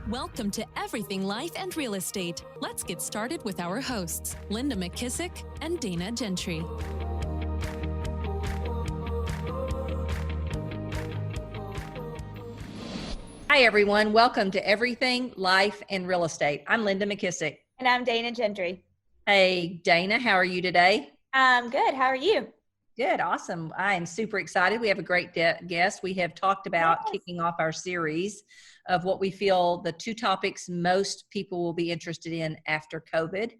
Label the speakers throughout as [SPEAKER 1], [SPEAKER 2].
[SPEAKER 1] Welcome to Everything Life and Real Estate. Let's get started with our hosts, Linda McKissick and Dana Gentry.
[SPEAKER 2] Hi, everyone. Welcome to Everything Life and Real Estate. I'm Linda McKissick.
[SPEAKER 3] And I'm Dana Gentry.
[SPEAKER 2] Hey, Dana, how are you today?
[SPEAKER 3] I'm good. How are you?
[SPEAKER 2] Good. Awesome. I am super excited. We have a great guest. We have talked about kicking off our series of what we feel the two topics most people will be interested in after COVID.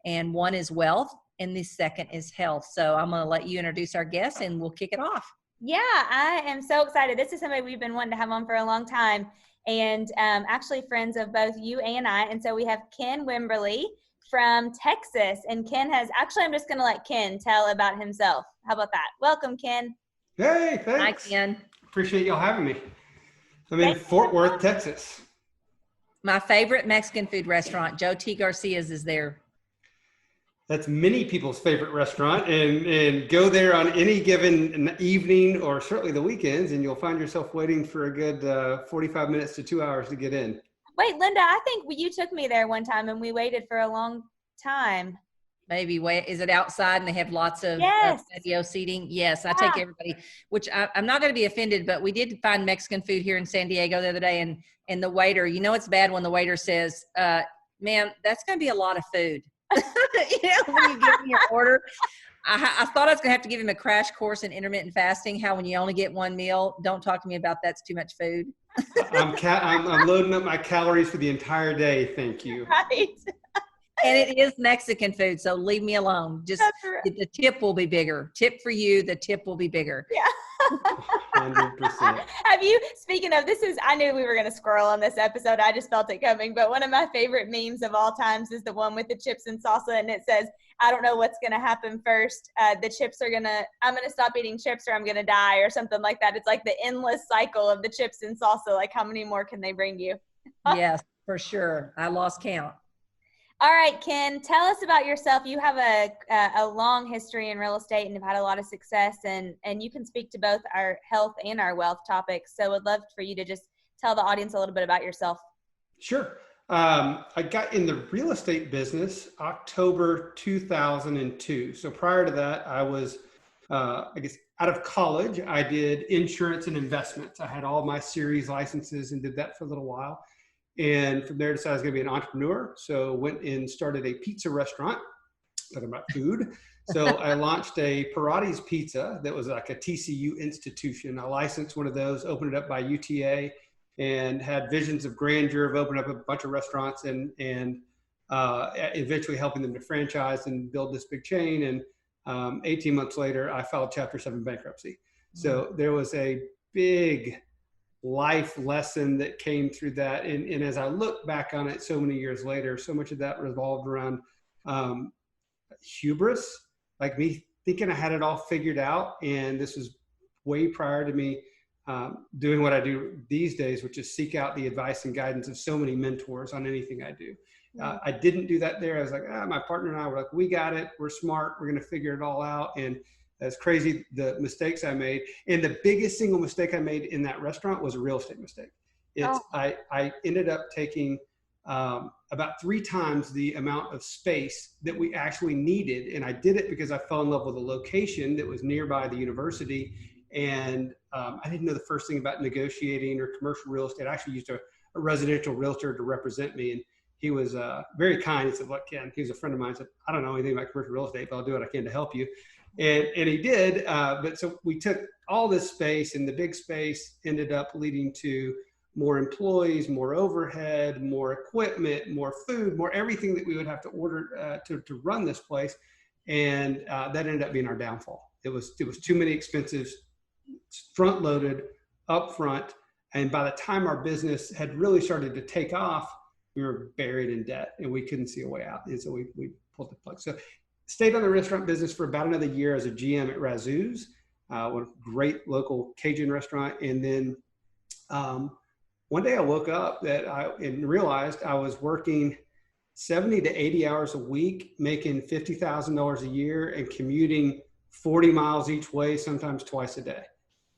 [SPEAKER 2] And one is wealth and the second is health. So I'm going to let you introduce our guest and we'll kick it off.
[SPEAKER 3] Yeah, I am so excited. This is somebody we've been wanting to have on for a long time, and actually friends of both you and I. And so we have Ken Wimberly from Texas. And Ken has, actually, I'm just going to let Ken tell about himself. How about that? Welcome, Ken.
[SPEAKER 4] Hey, thanks.
[SPEAKER 2] Hi, Ken.
[SPEAKER 4] Appreciate y'all having me. I'm in Fort Worth, Texas.
[SPEAKER 2] My favorite Mexican food restaurant, Joe T. Garcia's, is there.
[SPEAKER 4] That's many people's favorite restaurant, and go there on any given evening or certainly the weekends, and you'll find yourself waiting for a good 45 minutes to 2 hours to get in.
[SPEAKER 3] Wait, Linda, I think you took me there one time and we waited for a long time.
[SPEAKER 2] Maybe is it outside and they have lots of patio seating? Yes, I take everybody, which I'm not going to be offended, but we did find Mexican food here in San Diego the other day, and the waiter, you know, it's bad when the waiter says, ma'am, that's going to be a lot of food. You know, when you give me your order, I thought I was going to have to give him a crash course in intermittent fasting, how when you only get one meal, don't talk to me about that's too much food.
[SPEAKER 4] I'm loading up my calories for the entire day. Thank you.
[SPEAKER 3] Right.
[SPEAKER 2] And it is Mexican food, so leave me alone. Just the tip will be bigger. Tip for you, the tip will be bigger.
[SPEAKER 3] Yeah.
[SPEAKER 4] 100%.
[SPEAKER 3] Have you, speaking of, I knew we were going to squirrel on this episode. I just felt it coming. But one of my favorite memes of all times is the one with the chips and salsa. And it says, I don't know what's going to happen first. I'm going to stop eating chips or I'm going to die or something like that. It's like the endless cycle of the chips and salsa. Like, how many more can they bring you?
[SPEAKER 2] Yes, for sure. I lost count.
[SPEAKER 3] All right, Ken, tell us about yourself. You have a long history in real estate and have had a lot of success, and you can speak to both our health and our wealth topics. So I'd love for you to just tell the audience a little bit about yourself.
[SPEAKER 4] Sure. I got in the real estate business October 2002. So prior to that, I was, out of college. I did insurance and investments. I had all my series licenses and did that for a little while. And from there, decided I was going to be an entrepreneur. So went and started a pizza restaurant, talking about food. So I launched a Parati's Pizza that was like a TCU institution. I licensed one of those, opened it up by UTA, and had visions of grandeur of opening up a bunch of restaurants and eventually helping them to franchise and build this big chain. And 18 months later, I filed Chapter 7 bankruptcy. So there was a big life lesson that came through that. And as I look back on it so many years later, so much of that revolved around hubris, like me thinking I had it all figured out. And this was way prior to me doing what I do these days, which is seek out the advice and guidance of so many mentors on anything I do. I didn't do that there. I was like, my partner and I were like, we got it. We're smart. We're going to figure it all out. And that's crazy, the mistakes I made. And the biggest single mistake I made in that restaurant was a real estate mistake. I ended up taking about 3 times the amount of space that we actually needed. And I did it because I fell in love with a location that was nearby the university. And I didn't know the first thing about negotiating or commercial real estate. I actually used a residential realtor to represent me. And he was very kind. He said, look, Ken, he was a friend of mine. He said, I don't know anything about commercial real estate, but I'll do what I can to help you. And he did, but so we took all this space, and the big space ended up leading to more employees, more overhead, more equipment, more food, more everything that we would have to order to run this place. And that ended up being our downfall. It was too many expenses, front loaded, up front. And by the time our business had really started to take off, we were buried in debt and we couldn't see a way out. And so we pulled the plug. So stayed on the restaurant business for about another year as a GM at Razoo's, a great local Cajun restaurant. And then one day I woke up and realized I was working 70 to 80 hours a week, making $50,000 a year and commuting 40 miles each way, sometimes twice a day.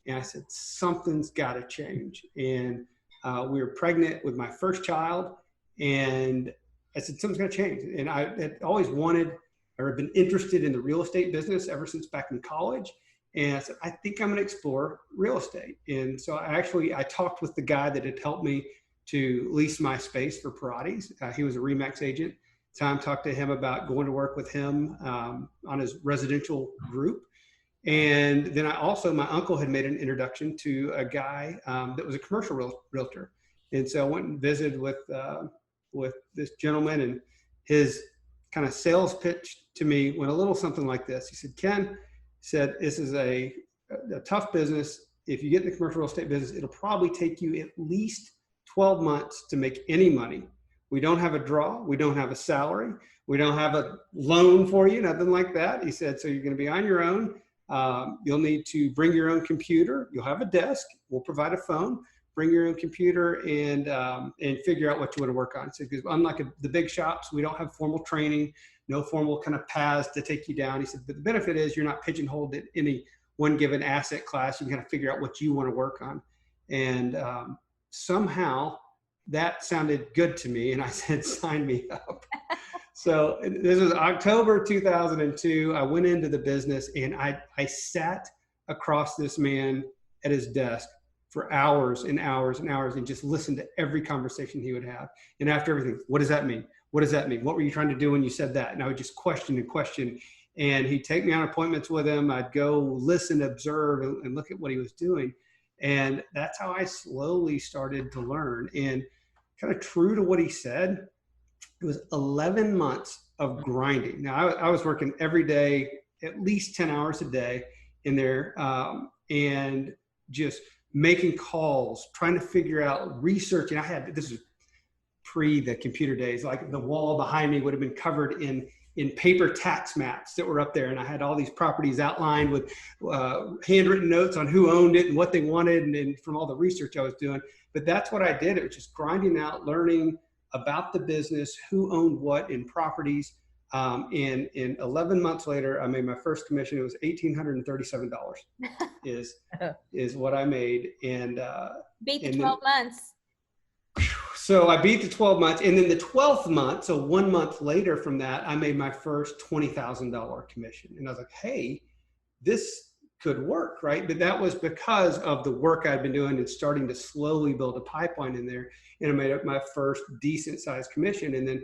[SPEAKER 4] And I said, something's got to change. And We were pregnant with my first child, and I said, something's going to change. And I had always wanted or been interested in the real estate business ever since back in college. And I said, I think I'm going to explore real estate. And so I talked with the guy that had helped me to lease my space for Paratis. He was a RE/MAX agent. So I talked to him about going to work with him on his residential group. And then my uncle had made an introduction to a guy that was a commercial realtor. And so I went and visited with this gentleman, and his kind of sales pitch to me went a little something like this. He said, Ken, said, this is a tough business. If you get in the commercial real estate business, it'll probably take you at least 12 months to make any money. We don't have a draw. We don't have a salary. We don't have a loan for you, nothing like that. He said, so you're going to be on your own. You'll need to bring your own computer. You'll have a desk. We'll provide a phone. Bring your own computer and figure out what you want to work on. So, because unlike the big shops, we don't have formal training, no formal kind of paths to take you down. He said, but the benefit is you're not pigeonholed in any one given asset class. You can kind of figure out what you want to work on. And somehow that sounded good to me. And I said, sign me up. So this was October 2002. I went into the business, and I sat across this man at his desk for hours and hours and hours and just listened to every conversation he would have. And after everything, what does that mean? What does that mean? What were you trying to do when you said that? And I would just question and question. And he'd take me on appointments with him. I'd go listen, observe, and look at what he was doing. And that's how I slowly started to learn. And kind of true to what he said, it was 11 months of grinding. Now, I was working every day, at least 10 hours a day in there, and just making calls, trying to figure out, researching. This was pre the computer days, like the wall behind me would have been covered in paper tax maps that were up there. And I had all these properties outlined with handwritten notes on who owned it and what they wanted, and from all the research I was doing. But that's what I did. It was just grinding out, learning about the business, who owned what in properties. And 11 months later, I made my first commission. It was $1,837 is what I made. And
[SPEAKER 3] beat the 12 months.
[SPEAKER 4] So I beat the 12 months. And then the 12th month, so 1 month later from that, I made my first $20,000 commission. And I was like, hey, this could work, right? But that was because of the work I'd been doing and starting to slowly build a pipeline in there. And I made up my first decent sized commission. And then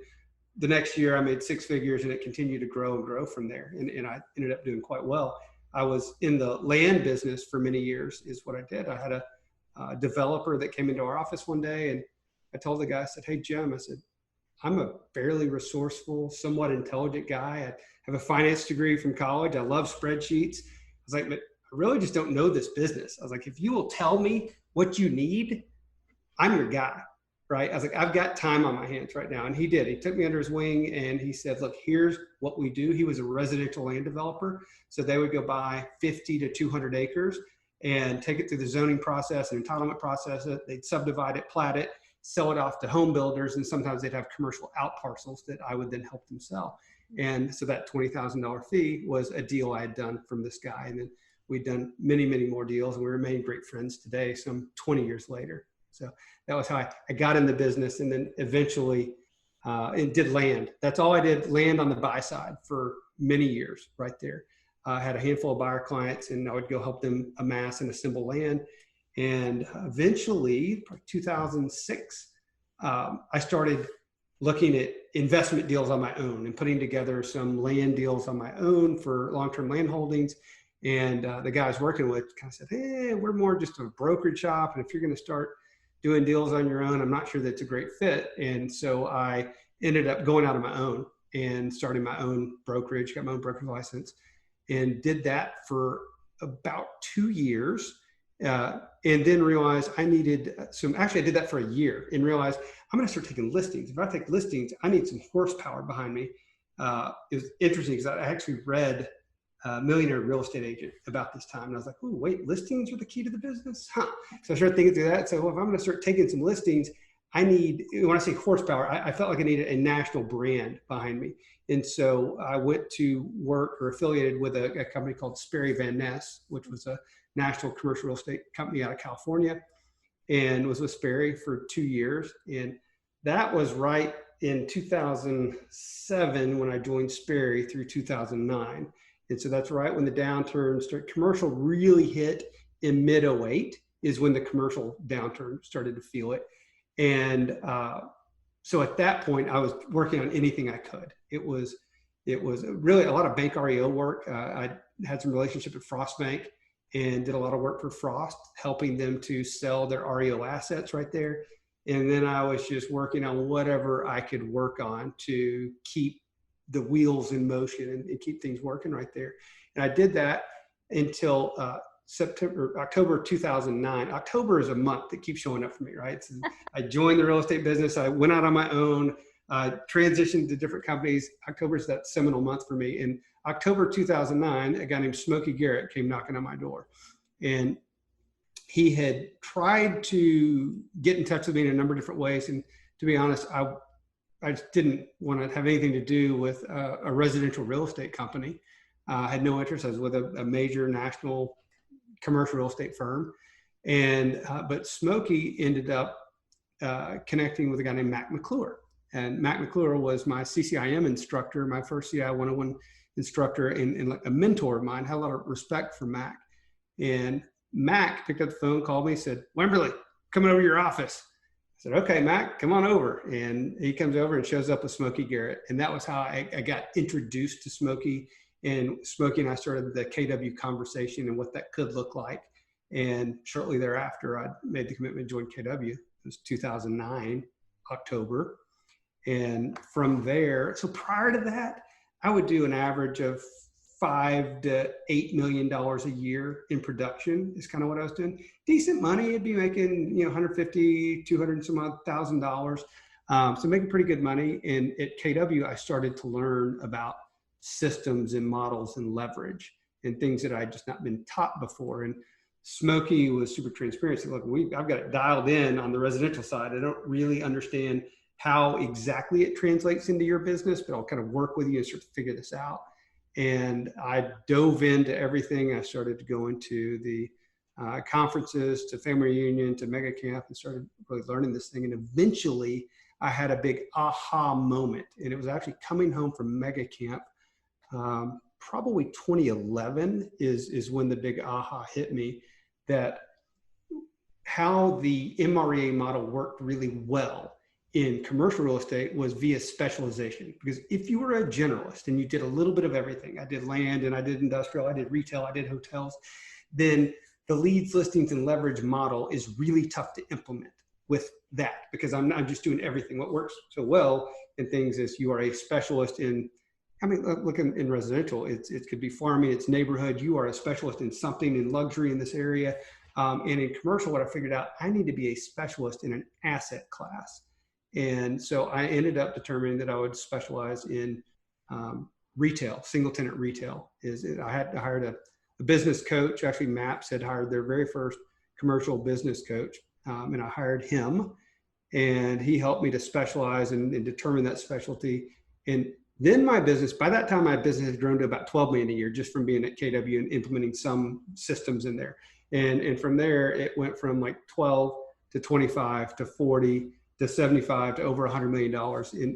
[SPEAKER 4] the next year I made six figures, and it continued to grow and grow from there. And I ended up doing quite well. I was in the land business for many years is what I did. I had a developer that came into our office one day, and I told the guy, I said, hey, Jim, I said, I'm a fairly resourceful, somewhat intelligent guy. I have a finance degree from college. I love spreadsheets. I was like, but I really just don't know this business. I was like, if you will tell me what you need, I'm your guy, right? I was like, I've got time on my hands right now. And he did. He took me under his wing, and he said, look, here's what we do. He was a residential land developer. So they would go buy 50 to 200 acres and take it through the zoning process and entitlement process. They'd subdivide it, plat it, sell it off to home builders. And sometimes they'd have commercial out parcels that I would then help them sell. And so that $20,000 fee was a deal I had done from this guy. And then we'd done many, many more deals, and we remain great friends today, some 20 years later. So that was how I got in the business, and then eventually and did land. That's all I did, land on the buy side for many years right there. I had a handful of buyer clients, and I would go help them amass and assemble land. And eventually, 2006, I started looking at investment deals on my own and putting together some land deals on my own for long-term land holdings. And the guy I was working with kind of said, hey, we're more just a brokerage shop. And if you're going to start doing deals on your own, I'm not sure that's a great fit. And so I ended up going out on my own and starting my own brokerage, got my own brokerage license, and did that for about 2 years. And then realized I needed actually I did that for a year and realized I'm going to start taking listings. If I take listings, I need some horsepower behind me. It was interesting because I actually read Millionaire Real Estate Agent about this time. And I was like, oh, wait, listings are the key to the business? Huh. So I started thinking through that. So, well, if I'm going to start taking some listings, I need, when I say horsepower, I felt like I needed a national brand behind me. And so I went to work or affiliated with a company called Sperry Van Ness, which was a national commercial real estate company out of California. and was with Sperry for 2 years. And that was right in 2007 when I joined Sperry through 2009. And so that's right when the downturn started. Commercial really hit in mid-08 is when the commercial downturn started to feel it. And so at that point, I was working on anything I could. It was really a lot of bank REO work. I had some relationship at Frost Bank and did a lot of work for Frost, helping them to sell their REO assets right there. And then I was just working on whatever I could work on to keep the wheels in motion and keep things working right there. And I did that until October 2009. October is a month that keeps showing up for me, right? So I joined the real estate business. I went out on my own, transitioned to different companies. October is that seminal month for me. In October 2009, a guy named Smokey Garrett came knocking on my door. And he had tried to get in touch with me in a number of different ways. And to be honest, I just didn't want to have anything to do with a residential real estate company. I had no interest. I was with a major national commercial real estate firm. But Smokey ended up connecting with a guy named Mac McClure. And Mac McClure was my CCIM instructor, my first CI 101 instructor, and like a mentor of mine. Had a lot of respect for Mac. And Mac picked up the phone, called me, said, "Wimberly, coming over to your office." I said, "Okay, Mac, come on over." And he comes over and shows up with Smokey Garrett. And that was how I got introduced to Smokey. And Smokey and I started the KW conversation and what that could look like. And shortly thereafter, I made the commitment to join KW. It was 2009, October. And from there, so prior to that, I would do an average of $5 to $8 million a year in production is kind of what I was doing. Decent money. I'd be making, $150, $200 and some odd $1,000. So making pretty good money. And at KW, I started to learn about systems and models and leverage and things that I'd just not been taught before. And Smokey was super transparent. He said, "Look, I've got it dialed in on the residential side. I don't really understand how exactly it translates into your business, but I'll kind of work with you and start to figure this out." And I dove into everything. I started to go into the conferences, to family reunion, to mega camp, and started really learning this thing. And eventually I had a big aha moment. And it was actually coming home from mega camp. Probably 2011 is when the big aha hit me, that how the MREA model worked really well in commercial real estate was via specialization. Because if you were a generalist and you did a little bit of everything, I did land and I did industrial, I did retail, I did hotels, then the leads, listings, and leverage model is really tough to implement with that, because I'm just doing everything. What works so well in things is you are a specialist in, look in residential, it could be farming, it's neighborhood. You are a specialist in something in luxury in this area. And in commercial, what I figured out, I need to be a specialist in an asset class. And so I ended up determining that I would specialize in retail, single tenant retail. I hired a business coach. Actually, MAPS had hired their very first commercial business coach. And I hired him, and he helped me to specialize and determine that specialty. And then by that time, my business had grown to about 12 million a year just from being at KW and implementing some systems in there. And from there, it went from like 12 to 25 to 40 to 75 to over $100 million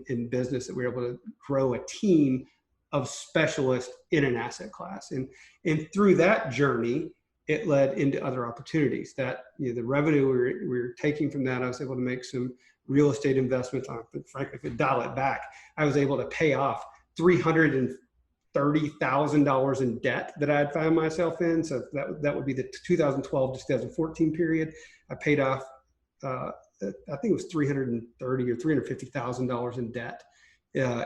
[SPEAKER 4] in business that we were able to grow a team of specialists in an asset class. And through that journey, it led into other opportunities that, the revenue we were taking from that, I was able to make some real estate investments on, but frankly, if I dial it back, I was able to pay off $330,000 in debt that I had found myself in. So that would be the 2012 to 2014 period. I paid off, I think it was $330,000 or $350,000 in debt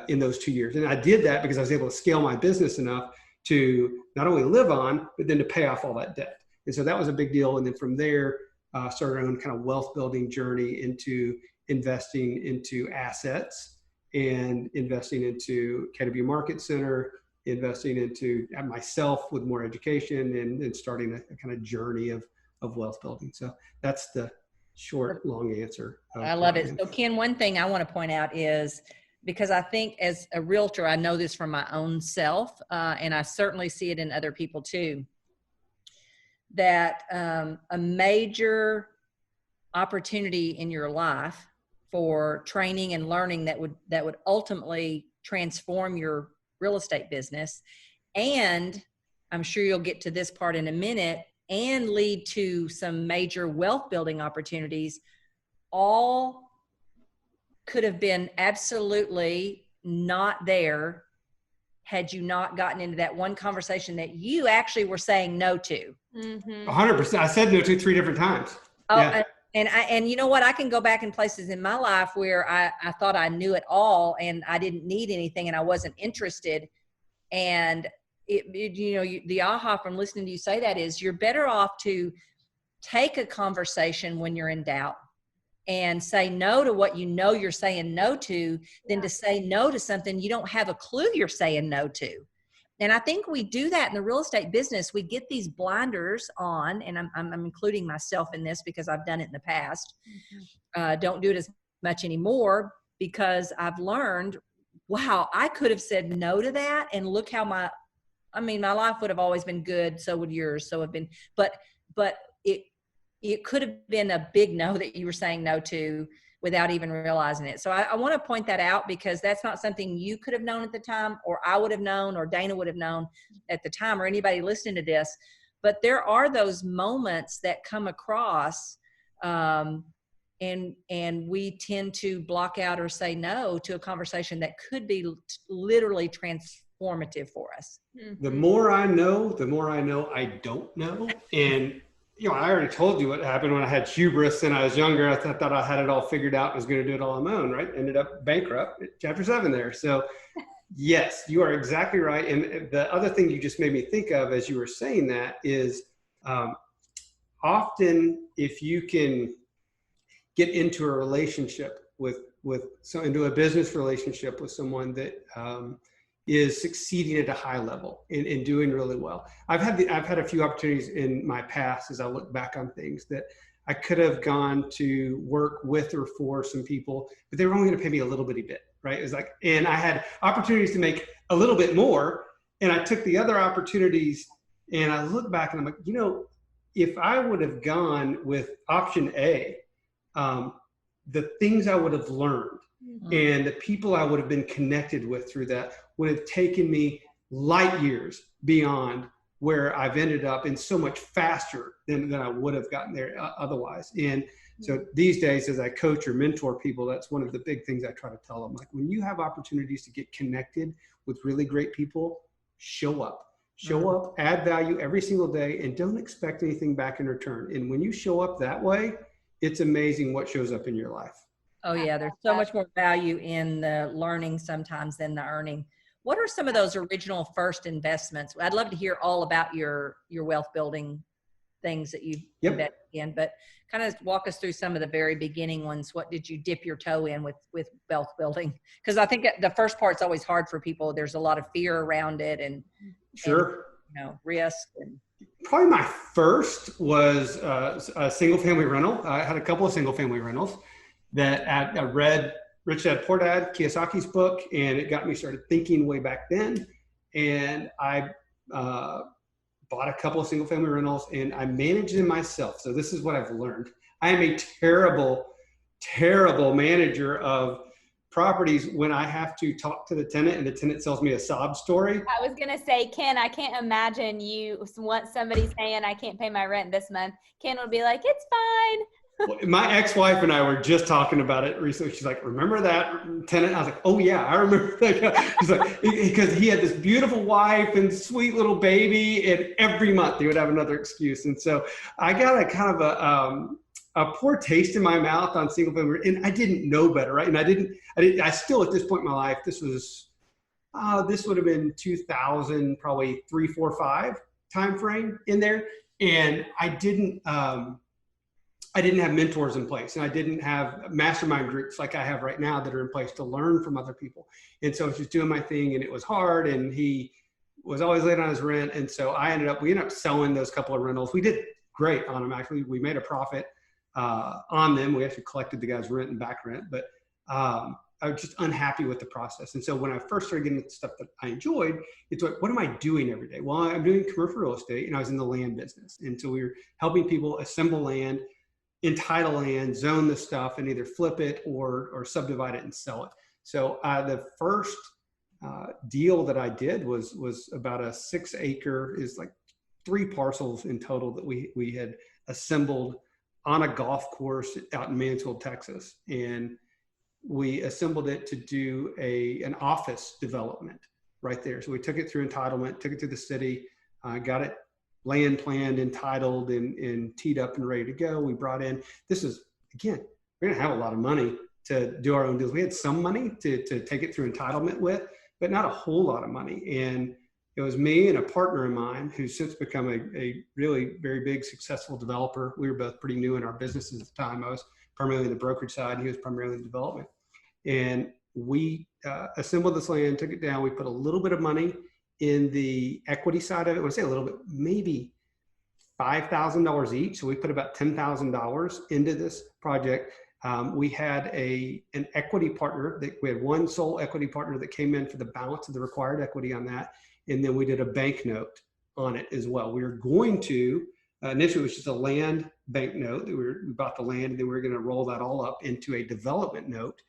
[SPEAKER 4] in those 2 years. And I did that because I was able to scale my business enough to not only live on, but then to pay off all that debt. And so that was a big deal. And then from there, started our own kind of wealth building journey into investing into assets and investing into KW Market Center, investing into myself with more education and starting a kind of journey of wealth building. So that's the short, long answer.
[SPEAKER 2] I love it. So Ken, one thing I want to point out is, because I think as a realtor, I know this from my own self, and I certainly see it in other people too, that a major opportunity in your life for training and learning that would ultimately transform your real estate business. And I'm sure you'll get to this part in a minute, and lead to some major wealth building opportunities, all could have been absolutely not there had you not gotten into that one conversation that you actually were saying no to.
[SPEAKER 4] 100%. I said no to 3 different times.
[SPEAKER 2] Oh,
[SPEAKER 4] Yeah.
[SPEAKER 2] And you know what? I can go back in places in my life where I thought I knew it all and I didn't need anything and I wasn't interested. And the aha from listening to you say that is, you're better off to take a conversation when you're in doubt and say no to what you know you're saying no to, than to say no to something you don't have a clue you're saying no to. And I think we do that in the real estate business. We get these blinders on, and I'm including myself in this because I've done it in the past. Don't do it as much anymore, because I've learned, wow, I could have said no to that, and look how my life would have always been good. So would yours. So have been, but it could have been a big no that you were saying no to without even realizing it. So I want to point that out, because that's not something you could have known at the time, or I would have known, or Dana would have known at the time, or anybody listening to this. But there are those moments that come across, and we tend to block out or say no to a conversation that could be literally transformative for us.
[SPEAKER 4] The more I know, I don't know. And I already told you what happened when I had hubris and I was younger. I thought I had it all figured out and was going to do it all on my own, right? Ended up bankrupt at chapter 7 there. So yes, you are exactly right. And the other thing you just made me think of as you were saying that is, often if you can get into a relationship into a business relationship with someone that, is succeeding at a high level and doing really well. I've had a few opportunities in my past, as I look back on things, that I could have gone to work with or for some people, but they were only going to pay me a little bitty bit, right? It was like, and I had opportunities to make a little bit more, and I took the other opportunities, and I look back and I'm like, if I would have gone with option A, the things I would have learned and the people I would have been connected with through that would have taken me light years beyond where I've ended up, and so much faster than I would have gotten there otherwise. And so these days, as I coach or mentor people, that's one of the big things I try to tell them. Like, when you have opportunities to get connected with really great people, show up, add value every single day, and don't expect anything back in return. And when you show up that way, it's amazing what shows up in your life.
[SPEAKER 2] Oh yeah, there's so much more value in the learning sometimes than the earning. What are some of those original first investments? I'd love to hear all about your wealth building things that you've invested in, but kind of walk us through some of the very beginning ones. What did you dip your toe in with wealth building? Because I think the first part's always hard for people. There's a lot of fear around it and risk. And
[SPEAKER 4] probably my first was a single family rental. I had a couple of single family rentals that I read Rich Dad Poor Dad, Kiyosaki's book, and it got me started thinking way back then. And I bought a couple of single family rentals and I managed them myself. So this is what I've learned. I am a terrible, terrible manager of properties when I have to talk to the tenant and the tenant tells me a sob story.
[SPEAKER 3] I was going to say, Ken, I can't imagine you want somebody saying, I can't pay my rent this month. Ken would be like, it's fine.
[SPEAKER 4] My ex-wife and I were just talking about it recently. She's like, remember that tenant? I was like, oh yeah, I remember that guy. She's like, because he had this beautiful wife and sweet little baby, and every month he would have another excuse. And so I got a kind of a poor taste in my mouth on single family, and I didn't know better, right? And I still, at this point in my life, this would have been 2000, probably 3, 4, 5 time frame in there. And I didn't have mentors in place, and I didn't have mastermind groups like I have right now that are in place to learn from other people. And so I was just doing my thing, and it was hard, and he was always late on his rent. And so we ended up selling those couple of rentals. We did great on them. Actually, we made a profit on them. We actually collected the guy's rent and back rent, but I was just unhappy with the process. And so when I first started getting into stuff that I enjoyed, it's like, what am I doing every day? Well, I'm doing commercial real estate, and I was in the land business. And so we were helping people assemble land entitle land, zone the stuff, and either flip it or subdivide it and sell it. So the first deal that I did was about a 6 acre, is like 3 parcels in total that we had assembled on a golf course out in Mansfield, Texas. And we assembled it to do an office development right there. So we took it through entitlement, took it to the city, got it land planned, entitled, and teed up and ready to go. We brought in, this is, again, we didn't have a lot of money to do our own deals. We had some money to take it through entitlement with, but not a whole lot of money. And it was me and a partner of mine who's since become a really very big, successful developer. We were both pretty new in our businesses at the time. I was primarily in the brokerage side, and he was primarily in development. And we assembled this land, took it down. We put a little bit of money in the equity side of it. I want to say a little bit, maybe $5,000 each. So we put about $10,000 into this project. We had an equity partner we had one sole equity partner that came in for the balance of the required equity on that. And then we did a bank note on it as well. We were going to, initially it was just a land bank note that we bought the land, and then we were going to roll that all up into a development note.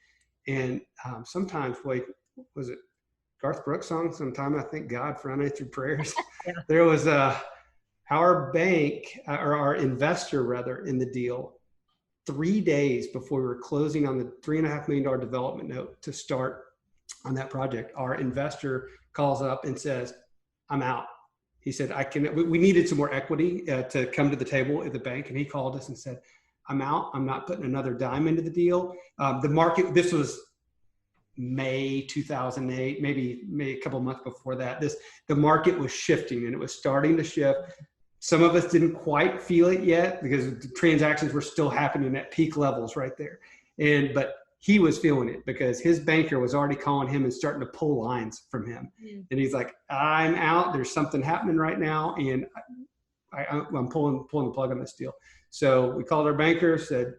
[SPEAKER 4] And sometimes, like, was it Garth Brooks song? Sometime I thank God for unanswered prayers. Yeah. There was our bank, or our investor rather, in the deal, 3 days before we were closing on the $3.5 million development note to start on that project. Our investor calls up and says, "I'm out." He said, we needed some more equity to come to the table at the bank. And he called us and said, "I'm out. I'm not putting another dime into the deal." The market, this was May 2008, maybe a couple of months before that. The market was shifting, and it was starting to shift. Some of us didn't quite feel it yet because the transactions were still happening at peak levels right there. But he was feeling it because his banker was already calling him and starting to pull lines from him. Mm. And he's like, "I'm out. There's something happening right now, and I'm pulling the plug on this deal." So we called our banker, said,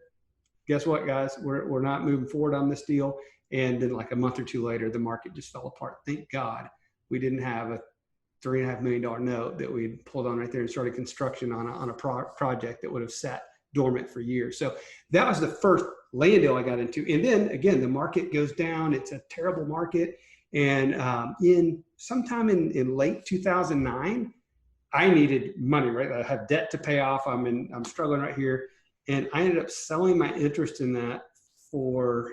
[SPEAKER 4] "Guess what, guys? We're not moving forward on this deal." And then like a month or two later, the market just fell apart. Thank God we didn't have a $3.5 million note that we pulled on right there and started construction on a project that would have sat dormant for years. So that was the first land deal I got into. And then again, the market goes down. It's a terrible market. And sometime in late 2009, I needed money, right? I have debt to pay off. I'm struggling right here. And I ended up selling my interest in that for,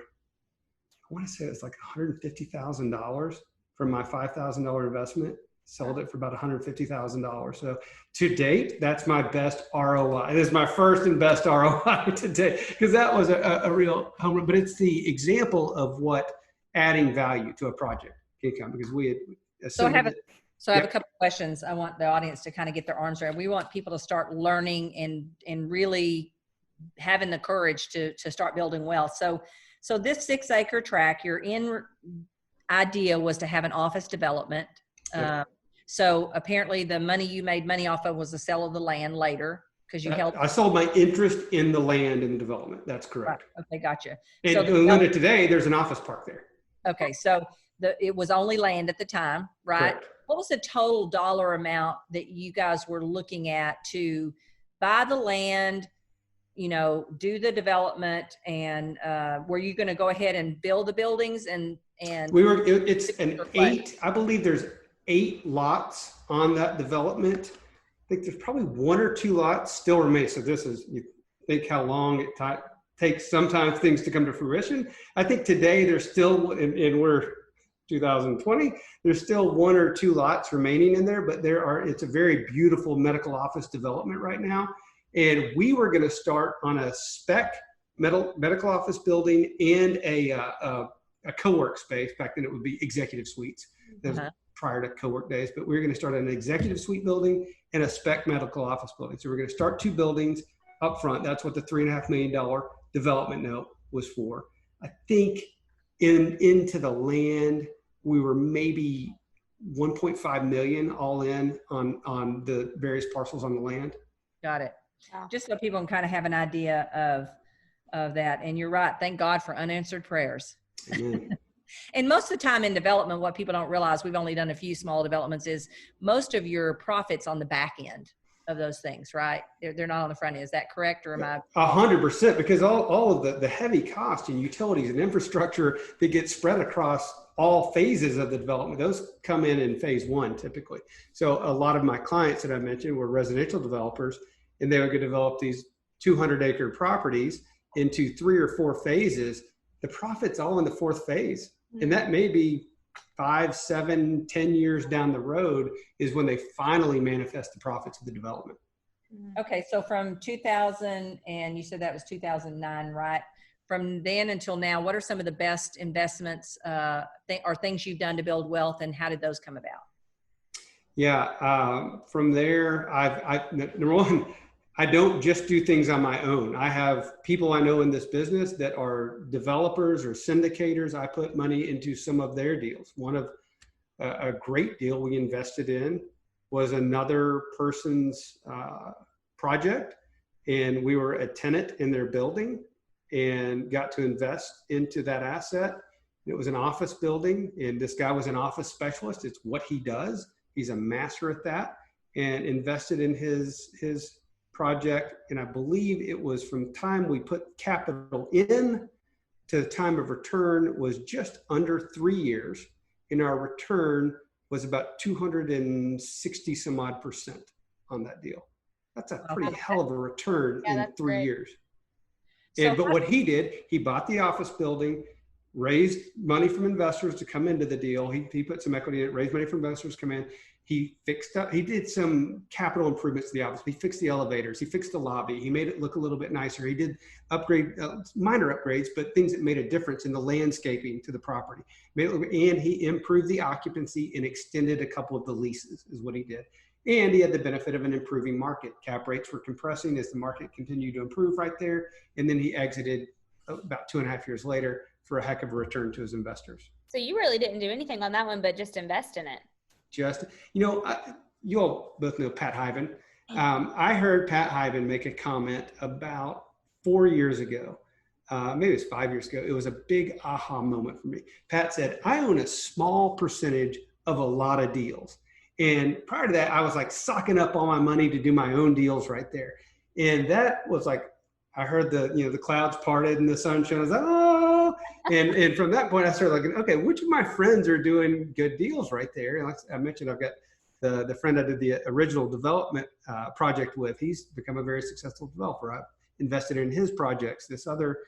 [SPEAKER 4] I want to say it was like $150,000 from my $5,000 investment. Sold it for about $150,000. So to date, that's my best ROI. It is my first and best ROI to date, because that was a real home run. But it's the example of what adding value to a project can come, because we had.
[SPEAKER 2] So I have a couple of questions. I want the audience to kind of get their arms around. We want people to start learning and really having the courage to start building wealth. So this 6 acre tract, your idea was to have an office development. So apparently the money you made money off of was the sale of the land later, because you held.
[SPEAKER 4] I sold my interest in the land in the development. That's correct.
[SPEAKER 2] Right. Okay, gotcha.
[SPEAKER 4] And so Linda, today there's an office park there.
[SPEAKER 2] Okay, so it was only land at the time, right?
[SPEAKER 4] Correct.
[SPEAKER 2] What was the total dollar amount that you guys were looking at to buy the land, do the development, and were you going to go ahead and build the buildings and
[SPEAKER 4] it's an 8, I believe there's 8 lots on that development. I think there's probably 1 or 2 lots still remain. So this is, you think how long it takes sometimes things to come to fruition. I think today there's still, and we're 2020, there's still 1 or 2 lots remaining in there, but it's a very beautiful medical office development right now. And we were going to start on a spec medical office building and a co-work space. Back then it would be executive suites. That was prior to co-work days, but we were going to start an executive suite building and a spec medical office building. So we're going to start 2 buildings up front. That's what the $3.5 million development note was for. I think into the land, we were maybe 1.5 million all in on the various parcels on the land.
[SPEAKER 2] Got it. Wow. Just so people can kind of have an idea of that. And you're right. Thank God for unanswered prayers. Amen. And most of the time in development, what people don't realize, we've only done a few small developments, is most of your profits on the back end of those things, right? They're not on the front end. Is that correct, or am I?
[SPEAKER 4] 100%, because all of the heavy cost and utilities and infrastructure that gets spread across all phases of the development, those come in phase one typically. So a lot of my clients that I mentioned were residential developers, and they would develop these 200-acre properties into 3 or 4 phases. The profit's all in the 4th phase. And that may be 5, 7, 10 years down the road is when they finally manifest the profits of the development.
[SPEAKER 2] Okay, so from 2000, and you said that was 2009, right? From then until now, what are some of the best investments or things you've done to build wealth, and how did those come about?
[SPEAKER 4] Yeah, from there, number one, I don't just do things on my own. I have people I know in this business that are developers or syndicators. I put money into some of their deals. One of a great deal we invested in was another person's project, and we were a tenant in their building and got to invest into that asset. It was an office building, and this guy was an office specialist. It's what he does. He's a master at that, and invested in his project. And I believe it was from time we put capital in to the time of return was just under 3 years. And our return was about 260 some odd % on that deal. That's a pretty hell of a return in 3 years. But what he did, he bought the office building, raised money from investors to come into the deal. He put some equity in it, raised money from investors to come in. He fixed up, he did some capital improvements to the office. He fixed the elevators. He fixed the lobby. He made it look a little bit nicer. He did minor upgrades, but things that made a difference in the landscaping to the property. And he improved the occupancy and extended a couple of the leases is what he did. And he had the benefit of an improving market. Cap rates were compressing as the market continued to improve right there. And then he exited about 2.5 years later for a heck of a return to his investors.
[SPEAKER 3] So you really didn't do anything on that one, but just invest in it.
[SPEAKER 4] You all both know Pat Hyven. I heard Pat Hyven make a comment about 4 years ago. Maybe it was 5 years ago. It was a big aha moment for me. Pat said, I own a small percentage of a lot of deals. And prior to that, I was like socking up all my money to do my own deals right there. And that was like, I heard the clouds parted and the sun shone. I was like, oh, and from that point, I started looking, okay, which of my friends are doing good deals right there? And like I mentioned, I've got the friend I did the original development project with. He's become a very successful developer. I've invested in his projects. This other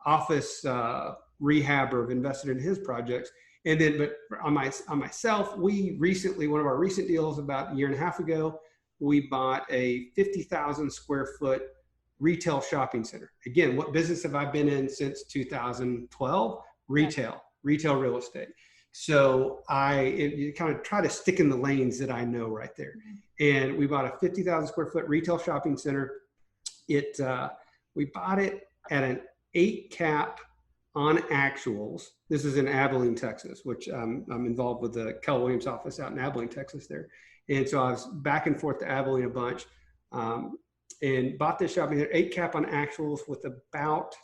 [SPEAKER 4] office rehabber have invested in his projects. And then, but on myself, we recently, one of our recent deals about 1.5 years ago, we bought a 50,000 square foot retail shopping center. Again, what business have I been in since 2012? Retail real estate. So you kind of try to stick in the lanes that I know right there. And we bought a 50,000 square foot retail shopping center. We bought it at an 8 cap on actuals. This is in Abilene, Texas, which I'm involved with the Keller Williams office out in Abilene, Texas there. And so I was back and forth to Abilene a bunch. And bought this shopping center, 8 cap on actuals with about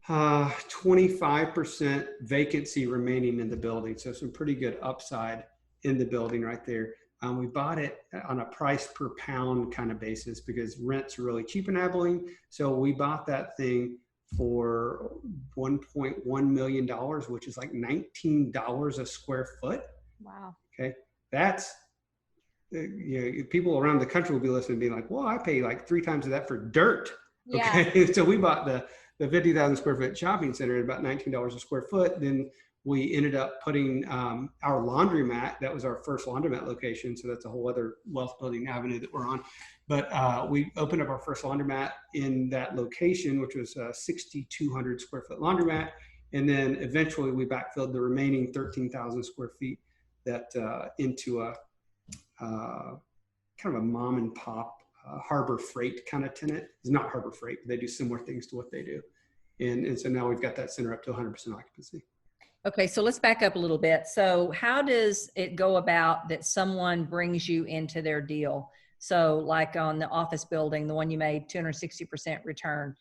[SPEAKER 4] 25% vacancy remaining in the building. So some pretty good upside in the building right there. We bought it on a price per pound kind of basis because rents are really cheap in Abilene. So we bought that thing for $1.1 million, which is like $19 a square foot.
[SPEAKER 3] Wow.
[SPEAKER 4] Okay. That's, people around the country will be listening and being like, well, I pay like 3 times of that for dirt. Okay. Yeah. So we bought the 50,000 square foot shopping center at about $19 a square foot. Then we ended up putting our laundromat. That was our first laundromat location. So that's a whole other wealth building avenue that we're on. But we opened up our first laundromat in that location, which was a 6,200 square foot laundromat. And then eventually we backfilled the remaining 13,000 square feet that into a kind of a mom and pop Harbor Freight kind of tenant. It's not Harbor Freight, but they do similar things to what they do. And so now we've got that center up to 100% occupancy.
[SPEAKER 2] Okay, so let's back up a little bit. So how does it go about that someone brings you into their deal? So like on the office building, the one you made 260% return,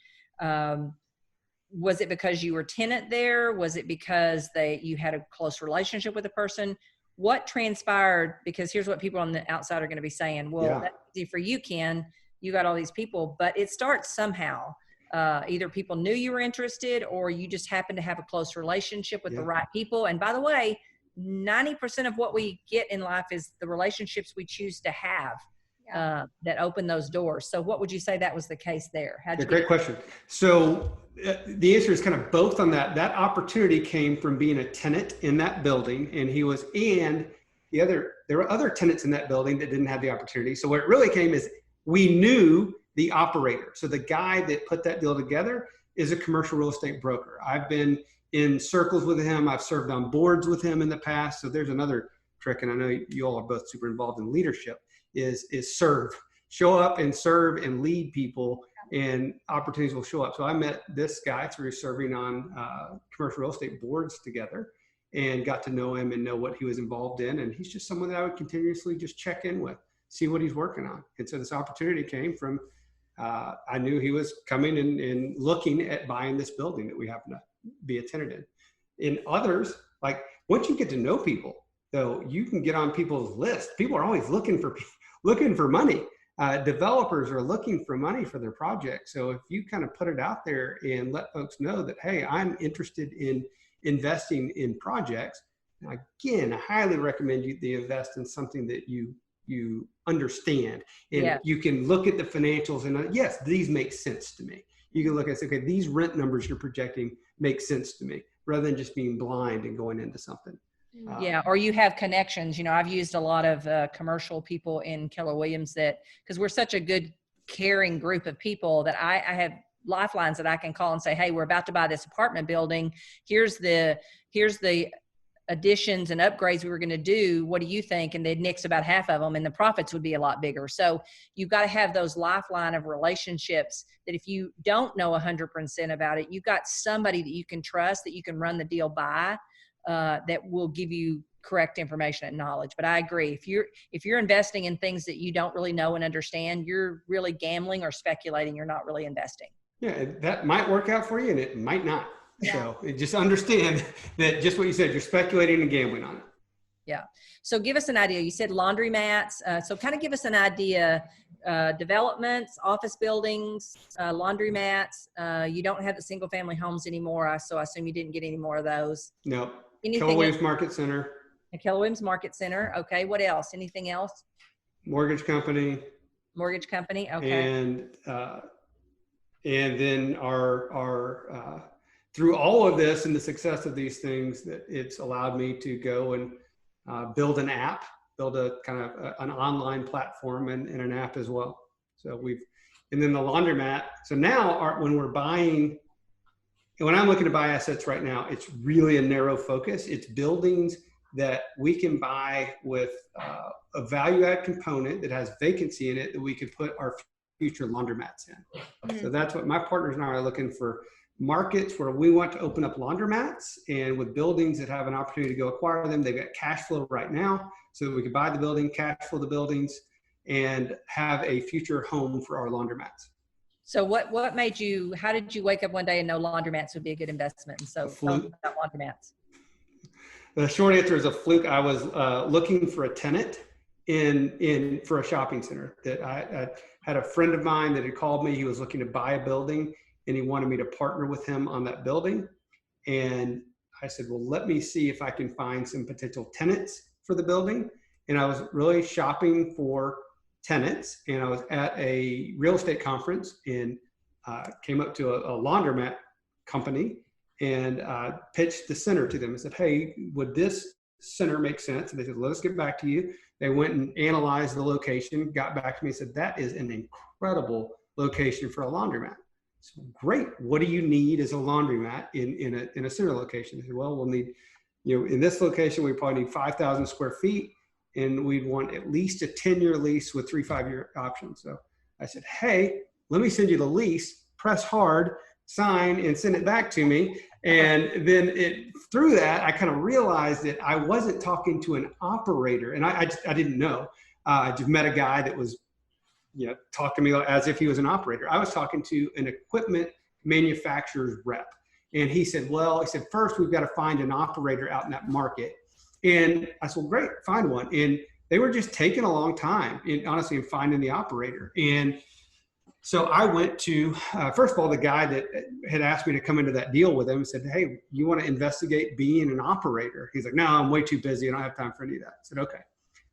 [SPEAKER 2] was it because you were tenant there? Was it because you had a close relationship with the person? what transpired, because here's what people on the outside are going to be saying, well, that's easy for you, Ken, you got all these people, but it starts somehow. Either people knew you were interested, or you just happened to have a close relationship with the right people. And by the way, 90% of what we get in life is the relationships we choose to have that open those doors. So what would you say that was the case there?
[SPEAKER 4] Great question. So the answer is kind of both on that. That opportunity came from being a tenant in that building, and there were other tenants in that building that didn't have the opportunity. So what it really came is we knew the operator. So the guy that put that deal together is a commercial real estate broker. I've been in circles with him. I've served on boards with him in the past. So there's another trick, and I know you all are both super involved in leadership, is serve. Show up and serve and lead people, and opportunities will show up. So I met this guy through serving on commercial real estate boards together, and got to know him and know what he was involved in. And he's just someone that I would continuously just check in with, see what he's working on. And so this opportunity came from, I knew he was coming and looking at buying this building that we happen to be a tenant in. In others, like once you get to know people, though, you can get on people's list. People are always looking for money. Developers are looking for money for their projects. So if you kind of put it out there and let folks know that, hey, I'm interested in investing in projects, again, I highly recommend you invest in something that you understand, and you can look at the financials and yes, these make sense to me. You can look and say, okay, these rent numbers you're projecting make sense to me, rather than just being blind and going into something.
[SPEAKER 2] Or you have connections. I've used a lot of commercial people in Keller Williams because we're such a good, caring group of people, that I have lifelines that I can call and say, hey, we're about to buy this apartment building. Here's the additions and upgrades we were going to do. What do you think? And they'd nix about half of them, and the profits would be a lot bigger. So you've got to have those lifeline of relationships that if you don't know 100% about it, you've got somebody that you can trust, that you can run the deal by, that will give you correct information and knowledge. But I agree. If you're investing in things that you don't really know and understand, you're really gambling or speculating. You're not really investing.
[SPEAKER 4] Yeah, that might work out for you, and it might not. So just understand that just what you said, you're speculating and gambling on it.
[SPEAKER 2] Yeah. So give us an idea. You said laundromats. So kind of give us an idea, developments, office buildings, laundromats. You don't have the single family homes anymore. So I assume you didn't get any more of those.
[SPEAKER 4] No. Keller Williams Market Center.
[SPEAKER 2] Keller Williams Market Center. Okay. What else? Anything else?
[SPEAKER 4] Mortgage company.
[SPEAKER 2] Okay.
[SPEAKER 4] And then our through all of this and the success of these things, that it's allowed me to go and build an app, build a kind of an online platform and an app as well. So and then the laundromat. So now when I'm looking to buy assets right now, it's really a narrow focus. It's buildings that we can buy with a value add component that has vacancy in it, that we could put our future laundromats in. Mm-hmm. So that's what my partners and I are looking for. Markets where we want to open up laundromats, and with buildings that have an opportunity to go acquire them. They've got cash flow right now, so that we could buy the building, cash flow the buildings, and have a future home for our laundromats.
[SPEAKER 2] So how did you wake up one day and know laundromats would be a good investment? And so tell me about laundromats.
[SPEAKER 4] The short answer is a fluke. I was looking for a tenant for a shopping center. That I had a friend of mine that had called me. He was looking to buy a building, and he wanted me to partner with him on that building. And I said, well, let me see if I can find some potential tenants for the building. And I was really shopping for tenants, and I was at a real estate conference and came up to a laundromat company and pitched the center to them. I said, hey, would this center make sense? And they said, let us get back to you. They went and analyzed the location, got back to me and said, that is an incredible location for a laundromat. So great. What do you need as a laundromat in a center location? They said, well, we'll need, in this location, we probably need 5,000 square feet, and we'd want at least a 10-year lease with 3 5-year options. So I said, hey, let me send you the lease, press hard, sign, and send it back to me. And then through that, I kind of realized that I wasn't talking to an operator, and I didn't know. I just met a guy that was, talk to me as if he was an operator. I was talking to an equipment manufacturer's rep. And he said, first we've got to find an operator out in that market. And I said, well, great, find one. And they were just taking a long time, honestly, in finding the operator. And so I went to, first of all, the guy that had asked me to come into that deal with him and said, hey, you want to investigate being an operator? He's like, no, I'm way too busy. I don't have time for any of that. I said, okay.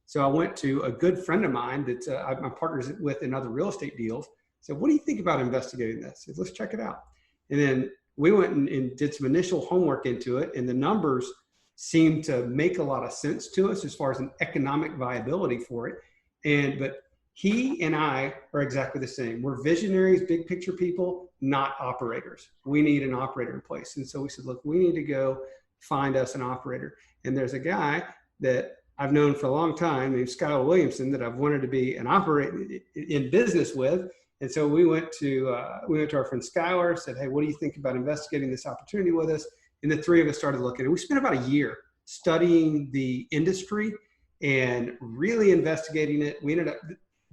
[SPEAKER 4] So I went to a good friend of mine that I'm partners with in other real estate deals. I said, what do you think about investigating this? I said, let's check it out. And then we went and did some initial homework into it, and the numbers seemed to make a lot of sense to us as far as an economic viability for it. But he and I are exactly the same. We're visionaries, big picture people, not operators. We need an operator in place. And so we said, look, we need to go find us an operator. And there's a guy that I've known for a long time named Keller Williams that I've wanted to be an operator in business with. And so we went to our friend Skylar, said, hey, what do you think about investigating this opportunity with us? And the three of us started looking. And we spent about a year studying the industry and really investigating it. We ended up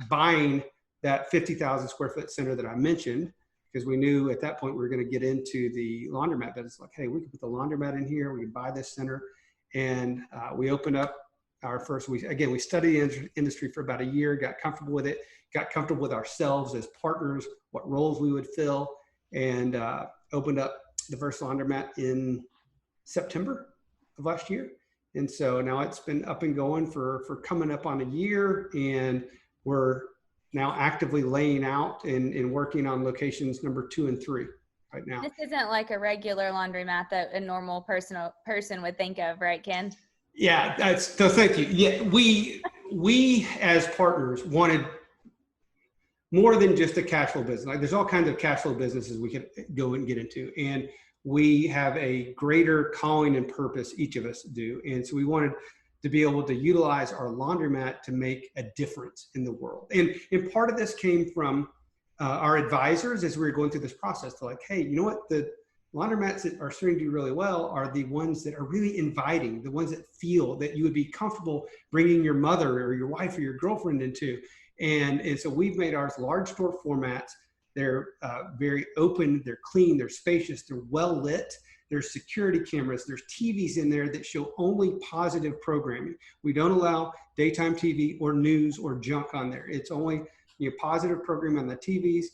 [SPEAKER 4] buying that 50,000 square foot center that I mentioned, because we knew at that point we were going to get into the laundromat business. Like, hey, we can put the laundromat in here. We can buy this center. And we opened up our first, we studied the industry for about a year, got comfortable with it, got comfortable with ourselves as partners, what roles we would fill, and opened up the first laundromat in September of last year. And so now it's been up and going for coming up on a year, and we're now actively laying out and working on locations number 2 and 3 right now.
[SPEAKER 3] This isn't like a regular laundromat that a normal person would think of, right, Ken?
[SPEAKER 4] Yeah, so thank you. Yeah, we as partners wanted more than just a cash flow business. Like, there's all kinds of cash flow businesses we could go and get into, and we have a greater calling and purpose, each of us do. And so we wanted to be able to utilize our laundromat to make a difference in the world. And part of this came from our advisors as we were going through this process. They're like, hey, you know what? The laundromats that are starting to do really well are the ones that are really inviting, the ones that feel that you would be comfortable bringing your mother or your wife or your girlfriend into. And so we've made ours large store formats. They're very open, they're clean, they're spacious, they're well lit. There's security cameras, there's TVs in there that show only positive programming. We don't allow daytime TV or news or junk on there. It's only positive programming on the TVs.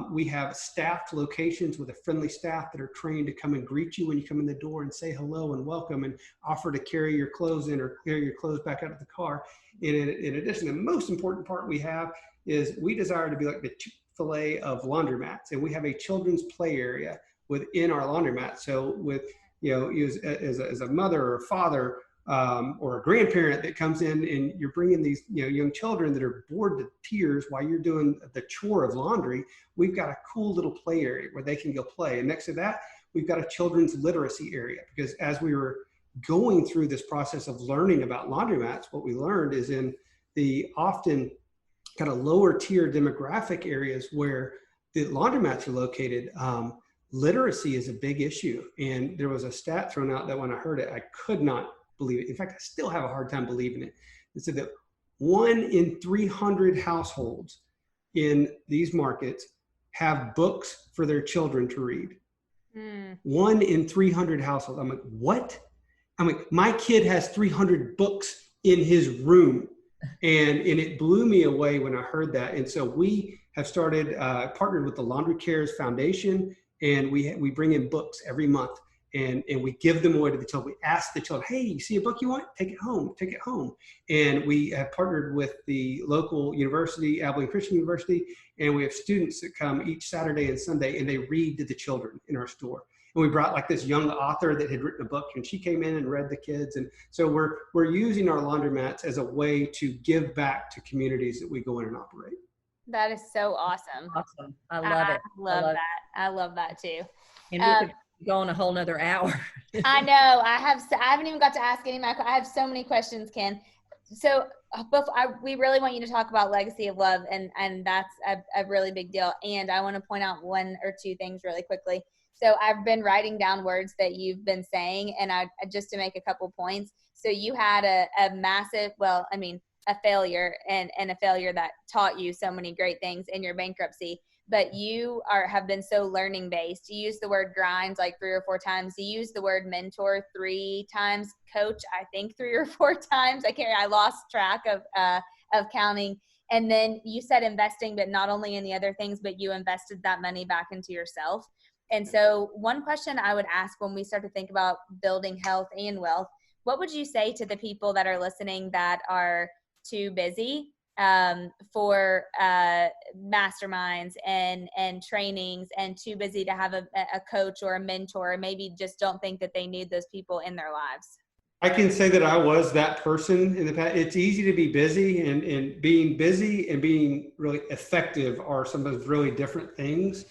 [SPEAKER 4] We have staffed locations with a friendly staff that are trained to come and greet you when you come in the door and say hello and welcome and offer to carry your clothes in or carry your clothes back out of the car. And in addition, the most important part we have is we desire to be like the Chick-fil-A of laundromats, and we have a children's play area within our laundromat. So with, as a mother or a father or a grandparent that comes in and you're bringing these, young children that are bored to tears while you're doing the chore of laundry, we've got a cool little play area where they can go play. And next to that, we've got a children's literacy area, because as we were going through this process of learning about laundromats, what we learned is in the often kind of lower tier demographic areas where the laundromats are located, literacy is a big issue. And there was a stat thrown out that when I heard it, I could not believe it. In fact, I still have a hard time believing it. It said that 1 in 300 households in these markets have books for their children to read. 1 in 300 households. I'm like, what? I'm like, my kid has 300 books in his room. And it blew me away when I heard that. And so we have started, partnered with the Laundry Cares Foundation, and we bring in books every month, and we give them away to the children. We ask the children, hey, you see a book you want? Take it home, take it home. And we have partnered with the local university, Abilene Christian University, and we have students that come each Saturday and Sunday, and they read to the children in our store. And we brought like this young author that had written a book, and she came in and read the kids. And so we're using our laundromats as a way to give back to communities that we go in and operate.
[SPEAKER 3] That is so awesome.
[SPEAKER 2] Awesome. I love it.
[SPEAKER 3] I love that too.
[SPEAKER 2] And we could go on a whole nother hour.
[SPEAKER 3] I know. I haven't even got to ask any of I have so many questions, Ken. So we really want you to talk about Legacy of Love, and that's a really big deal. And I want to point out 1 or 2 things really quickly. So I've been writing down words that you've been saying, and just to make a couple points. So you had a massive, a failure and a failure that taught you so many great things in your bankruptcy. but you have been so learning based. You use the word grind like 3 or 4 times. You use the word mentor 3 times, coach, I think 3 or 4 times. I lost track of counting. And then you said investing, but not only in the other things, but you invested that money back into yourself. And so one question I would ask when we start to think about building health and wealth, what would you say to the people that are listening that are too busy for masterminds and trainings, and too busy to have a coach or a mentor, or maybe just don't think that they need those people in their lives?
[SPEAKER 4] I can say that I was that person in the past. It's easy to be busy, and being busy and being really effective are sometimes really different things.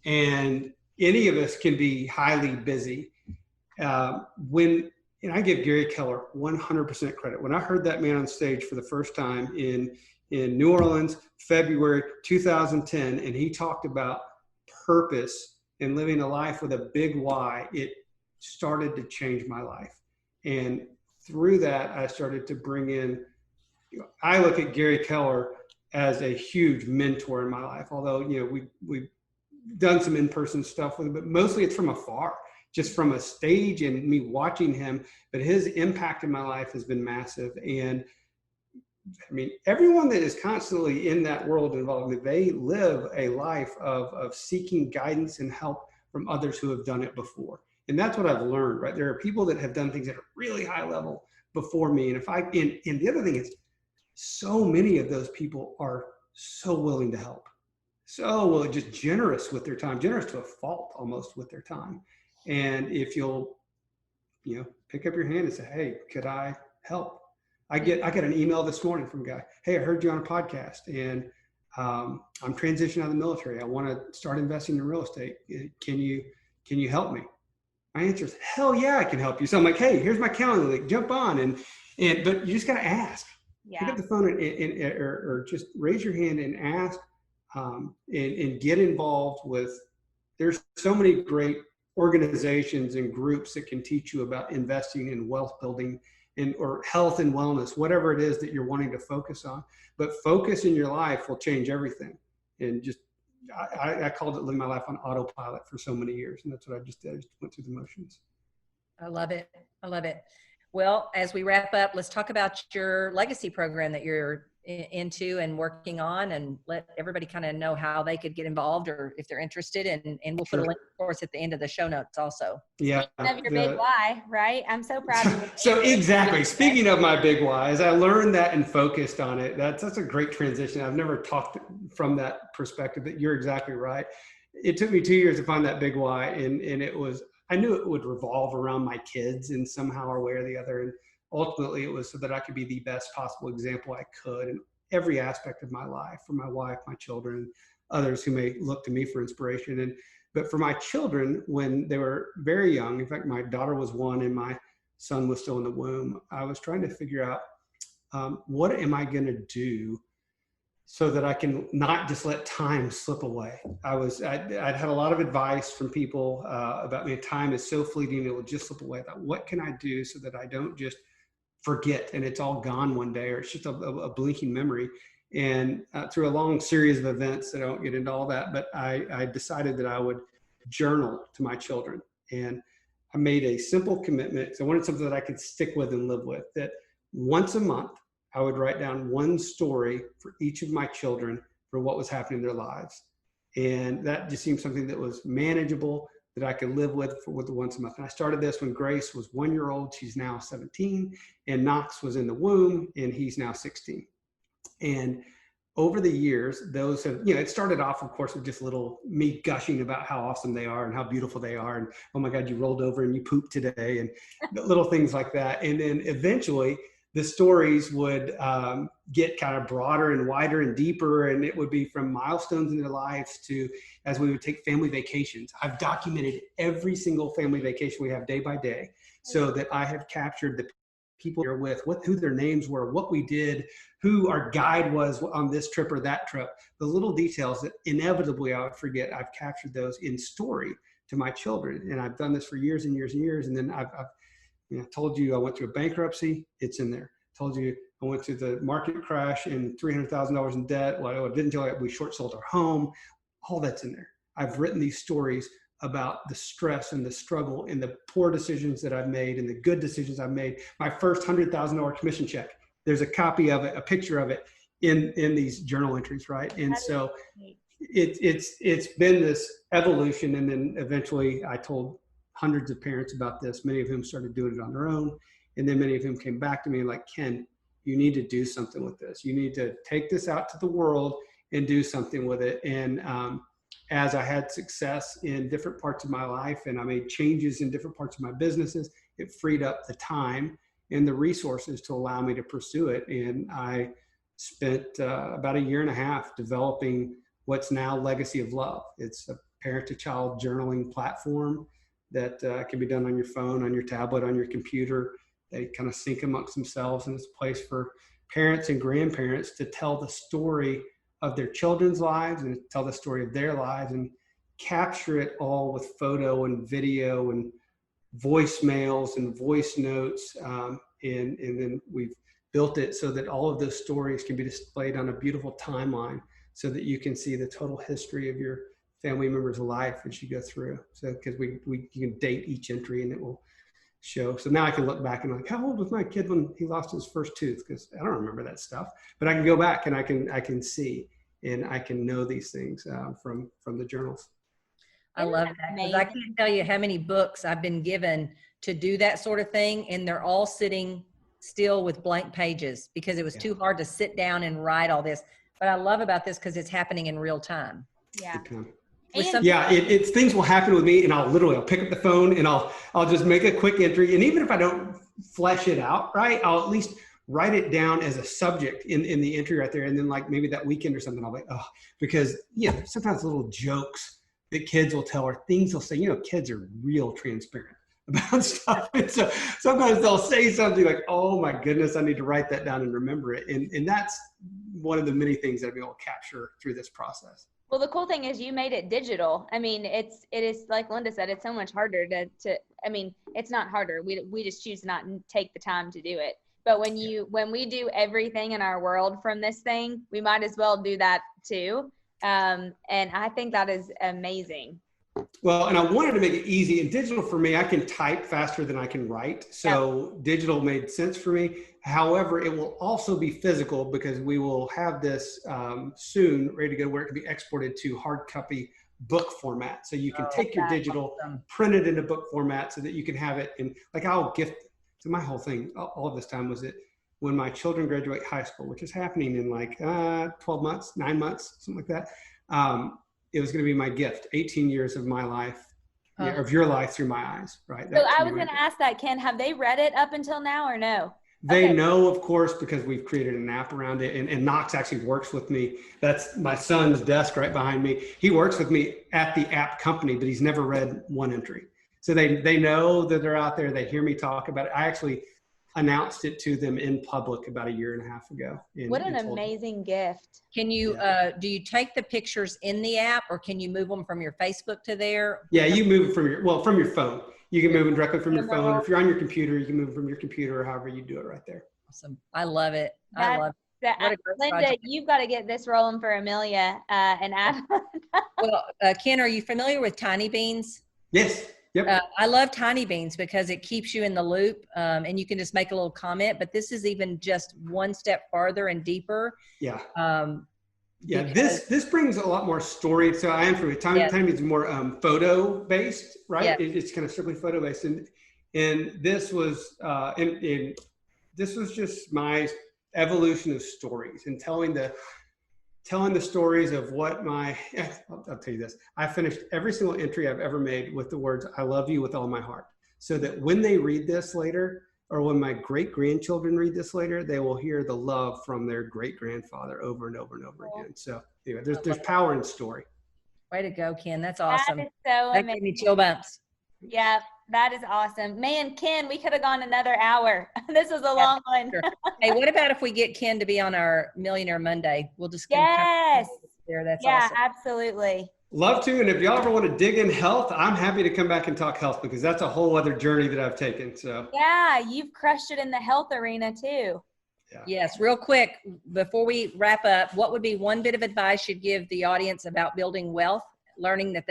[SPEAKER 4] And any of us can be highly busy. And I give Gary Keller 100% credit. When I heard that man on stage for the first time in New Orleans, February 2010, and he talked about purpose and living a life with a big why, it started to change my life. And through that, I started to bring in, I look at Gary Keller as a huge mentor in my life. Although, we've done some in-person stuff with him, but mostly it's from afar, just from a stage and me watching him. But his impact in my life has been massive. And I mean, everyone that is constantly in that world involved, they live a life of seeking guidance and help from others who have done it before. And that's what I've learned, right? There are people that have done things at a really high level before me. And and the other thing is, so many of those people are so willing to help. So just generous with their time, generous to a fault almost with their time. And if you'll, pick up your hand and say, hey, could I help? I got an email this morning from a guy. Hey, I heard you on a podcast, and I'm transitioning out of the military. I want to start investing in real estate. Can you help me? My answer is, hell yeah, I can help you. So I'm like, hey, here's my calendar link, jump on. But you just got to ask. Yeah. Pick up the phone or just raise your hand and ask, and get involved with, there's so many great organizations and groups that can teach you about investing in wealth building or health and wellness, whatever it is that you're wanting to focus on. But focus in your life will change everything. And just, I called it living my life on autopilot for so many years. And that's what I just did. I just went through the motions.
[SPEAKER 2] I love it. I love it. Well, as we wrap up, let's talk about your legacy program that you're into and working on, and let everybody kind of know how they could get involved or if they're interested. And we'll put a link, of course, at the end of the show notes also.
[SPEAKER 3] Yeah. Speaking of your big why, right? I'm so proud of you.
[SPEAKER 4] So exactly. Speaking of my big why, as I learned that and focused on it, that's a great transition. I've never talked from that perspective, but you're exactly right. It took me 2 years to find that big why. And it was, I knew it would revolve around my kids in somehow or way or the other. And ultimately it was so that I could be the best possible example I could in every aspect of my life, for my wife, my children, others who may look to me for inspiration. But for my children, when they were very young, in fact, my daughter was 1 and my son was still in the womb, I was trying to figure out what am I going to do so that I can not just let time slip away. I'd had a lot of advice from people about me. Time is so fleeting, it will just slip away. I thought, what can I do so that I don't just forget and it's all gone one day, or it's just a blinking memory? And through a long series of events, I don't get into all that, but I decided that I would journal to my children. And I made a simple commitment, because I wanted something that I could stick with and live with, that once a month, I would write down one story for each of my children for what was happening in their lives. And that just seemed something that was manageable, that I could live with once a month. And I started this when Grace was 1 year old. She's now 17. And Knox was in the womb, and he's now 16. And over the years, those have, it started off, of course, with just little me gushing about how awesome they are and how beautiful they are. And, oh my God, you rolled over and you pooped today, and little things like that. And then eventually the stories would get kind of broader and wider and deeper. And it would be from milestones in their lives to, as we would take family vacations. I've documented every single family vacation we have day by day, so that I have captured the people you're with, who their names were, what we did, who our guide was on this trip or that trip. The little details that inevitably I would forget, I've captured those in story to my children. And I've done this for years and years and years. And then I've told you I went through a bankruptcy, it's in there. Told you I went through the market crash and $300,000 in debt. Well, I didn't tell you we short sold our home. all that's in there. I've written these stories about the stress and the struggle and the poor decisions that I've made and the good decisions I've made. My first $100,000 commission check, there's a copy of it, a picture of it in these journal entries, right? And so it's been this evolution. And then eventually I told hundreds of parents about this, many of whom started doing it on their own. And then many of whom came back to me like, Ken, you need to do something with this. You need to take this out to the world and do something with it. And as I had success in different parts of my life and I made changes in different parts of my businesses, it freed up the time and the resources to allow me to pursue it. And I spent about 1.5 years developing what's now Legacy of Love. It's a parent-to-child journaling platform that can be done on your phone, on your tablet, on your computer. They kind of sync amongst themselves, and it's a place for parents and grandparents to tell the story of their children's lives and tell the story of their lives and capture it all with photo and video and voicemails and voice notes. And then we've built it so that all of those stories can be displayed on a beautiful timeline so that you can see the total history of your family member's life as you go through. So, because you can date each entry and it will show. So now I can look back and like, how old was my kid when he lost his first tooth? Because I don't remember that stuff, but I can go back and I can see and I can know these things from the journals.
[SPEAKER 2] I love that, because I can't tell you how many books I've been given to do that sort of thing, and they're all sitting still with blank pages because it was too hard to sit down and write all this. But I love about this because it's happening in real time.
[SPEAKER 3] Yeah.
[SPEAKER 2] It's
[SPEAKER 4] things will happen with me, and I'll pick up the phone and I'll just make a quick entry. And even if I don't flesh it out, right, I'll at least write it down as a subject in the entry right there. And then like maybe that weekend or something, I'll be, because sometimes little jokes that kids will tell or things they'll say, kids are real transparent about stuff. And so sometimes they'll say something like, oh my goodness, I need to write that down and remember it. And that's one of the many things that I've been able to capture through this process.
[SPEAKER 3] Well, the cool thing is you made it digital. I mean, it is like Linda said, it's so much harder it's not harder. We just choose not to take the time to do it. But when we do everything in our world from this thing, we might as well do that too. And I think that is amazing.
[SPEAKER 4] Well, and I wanted to make it easy. And digital for me, I can type faster than I can write. So digital made sense for me. However, it will also be physical because we will have this soon ready to go where it can be exported to hard copy book format. So you can take your digital, print it into book format so that you can have it in, like I'll gift. So my whole thing all of this time was that when my children graduate high school, which is happening in like 12 months, 9 months, something like that. It was going to be my gift, 18 years of my life, of your life through my eyes, right?
[SPEAKER 3] So I was going to ask that, Ken, have they read it up until now or no?
[SPEAKER 4] They know, of course, because we've created an app around it. And Knox actually works with me. That's my son's desk right behind me. He works with me at the app company, but he's never read one entry. So they know that they're out there. They hear me talk about it. I actually announced it to them in public about 1.5 years ago.
[SPEAKER 3] What an amazing gift.
[SPEAKER 2] Can you, do you take the pictures in the app or can you move them from your Facebook to there?
[SPEAKER 4] Yeah, you move it from your phone. You can move them directly from your phone. Or if you're on your computer, you can move it from your computer or however you do it right there.
[SPEAKER 2] Awesome. I love it. I love it.
[SPEAKER 3] What a great Linda, project. You've got to get this rolling for Amelia and Adam.
[SPEAKER 2] Well, Ken, are you familiar with Tiny Beans?
[SPEAKER 4] Yes. Yep.
[SPEAKER 2] I love Tiny Beans because it keeps you in the loop and you can just make a little comment, but this is even just one step farther and deeper.
[SPEAKER 4] Yeah. This brings a lot more story. So I am familiar. Tiny Beans is more photo based, right? Yeah. It's kind of strictly photo based. And this was, this was just my evolution of stories and telling the stories of what I'll tell you this. I finished every single entry I've ever made with the words, I love you with all my heart. So that when they read this later, or when my great-grandchildren read this later, they will hear the love from their great-grandfather over and over and over again. So anyway, there's power in story.
[SPEAKER 2] Way to go, Ken. That's awesome.
[SPEAKER 3] That is so amazing.
[SPEAKER 2] That gave me chill bumps.
[SPEAKER 3] Yeah, that is awesome. Man, Ken, we could have gone another hour. This was a long one.
[SPEAKER 2] Sure. Hey, what about if we get Ken to be on our Millionaire Monday? We'll just
[SPEAKER 3] yes.
[SPEAKER 2] There. That's
[SPEAKER 3] yeah,
[SPEAKER 2] awesome.
[SPEAKER 3] Absolutely.
[SPEAKER 4] Love to. And if y'all ever want to dig in health, I'm happy to come back and talk health because that's a whole other journey that I've taken. So
[SPEAKER 3] yeah, you've crushed it in the health arena too.
[SPEAKER 4] Yeah.
[SPEAKER 2] Yes, real quick, before we wrap up, what would be one bit of advice you'd give the audience about building wealth, learning that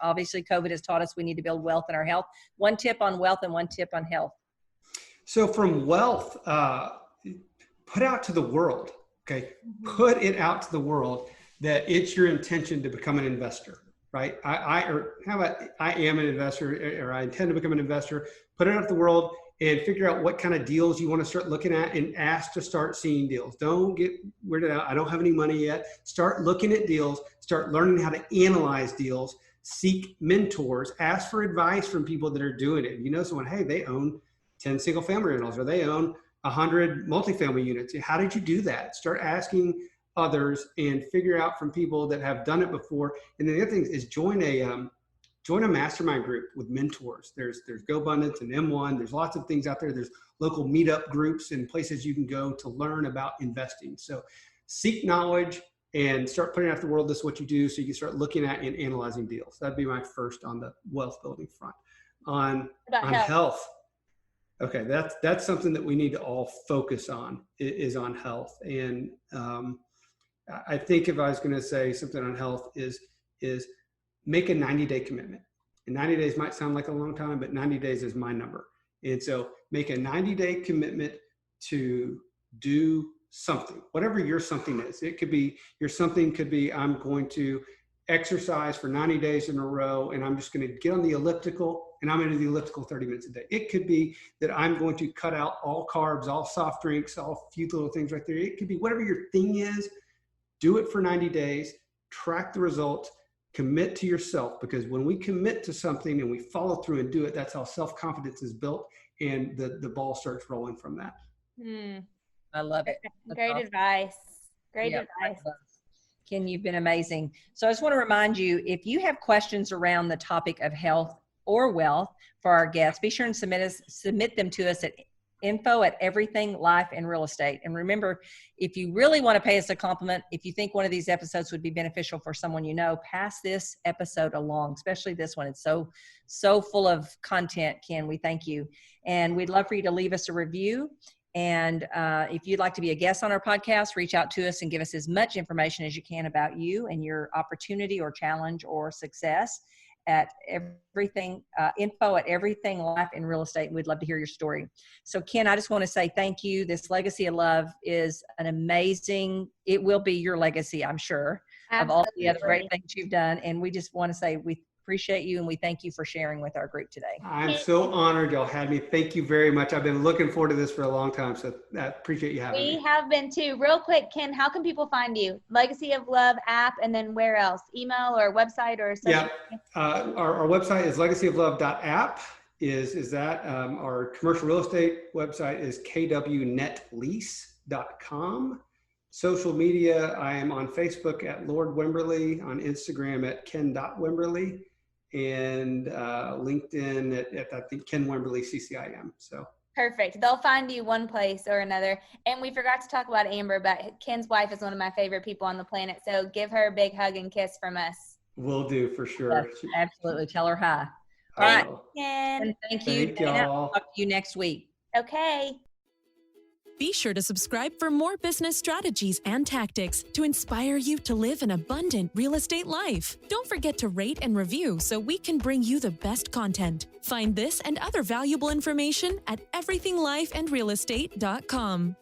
[SPEAKER 2] obviously COVID has taught us we need to build wealth in our health. One tip on wealth and one tip on health.
[SPEAKER 4] So from wealth, put out to the world, okay? Put it out to the world that it's your intention to become an investor, right? I am an investor, or I intend to become an investor. Put it out to the world and figure out what kind of deals you want to start looking at and ask to start seeing deals. Don't get weirded out. I don't have any money yet. Start looking at deals, start learning how to analyze deals, seek mentors, ask for advice from people that are doing it. You know someone, hey, they own 10 single family rentals, or they own 100 multifamily units. How did you do that? Start asking others and figure out from people that have done it before. And then the other thing is join a mastermind group with mentors. There's GoBundance and M1. There's lots of things out there. There's local meetup groups and places you can go to learn about investing. So seek knowledge and start putting out to the world, this is what you do, so you can start looking at and analyzing deals. That'd be my first on the wealth building front. On health. Okay, that's something that we need to all focus on, is on health. And I think if I was going to say something on health is make a 90-day commitment. And 90 days might sound like a long time, but 90 days is my number. And so make a 90-day commitment to do something, whatever your something is. It could be, your something could be, I'm going to exercise for 90 days in a row, and I'm just going to get on the elliptical, and I'm going to do the elliptical 30 minutes a day. It could be that I'm going to cut out all carbs, all soft drinks, all few little things right there. It could be whatever your thing is. Do it for 90 days, track the results, commit to yourself, because when we commit to something and we follow through and do it, that's how self-confidence is built, and the ball starts rolling from that.
[SPEAKER 2] I love it.
[SPEAKER 3] Great advice. Great advice.
[SPEAKER 2] Ken, you've been amazing. So I just want to remind you, if you have questions around the topic of health or wealth for our guests, be sure and submit them to us at info@everything life and real estate. And remember, if you really want to pay us a compliment, if you think one of these episodes would be beneficial for someone you know, pass this episode along, especially this one. It's so full of content, Ken. We thank you. And we'd love for you to leave us a review. And if you'd like to be a guest on our podcast, reach out to us and give us as much information as you can about you and your opportunity or challenge or success at info@everything life and real estate. We'd love to hear your story. So Ken, I just want to say thank you. This legacy of love is an amazing, it will be your legacy, I'm sure, of all the other great things you've done. And we just want to say we appreciate you and we thank you for sharing with our group today.
[SPEAKER 4] I'm so honored y'all had me. Thank you very much. I've been looking forward to this for a long time, so I appreciate you having me.
[SPEAKER 3] We have been too. Real quick, Ken, how can people find you? Legacy of Love app, and then where else? Email or website or social media?
[SPEAKER 4] Our website is legacyoflove.app. Is that our commercial real estate website is kwnetlease.com. Social media, I am on Facebook at Lord Wimberly, on Instagram at ken.wimberly, and LinkedIn at I think Ken Wimberly CCIM. So
[SPEAKER 3] perfect. They'll find you one place or another. And we forgot to talk about Amber, but Ken's wife is one of my favorite people on the planet. So give her a big hug and kiss from us.
[SPEAKER 4] Will do, for sure.
[SPEAKER 2] Yes, absolutely. Tell her hi.
[SPEAKER 3] All right, Ken.
[SPEAKER 2] And thank you. Dana. I'll talk to you next week.
[SPEAKER 3] Okay.
[SPEAKER 1] Be sure to subscribe for more business strategies and tactics to inspire you to live an abundant real estate life. Don't forget to rate and review so we can bring you the best content. Find this and other valuable information at everythinglifeandrealestate.com.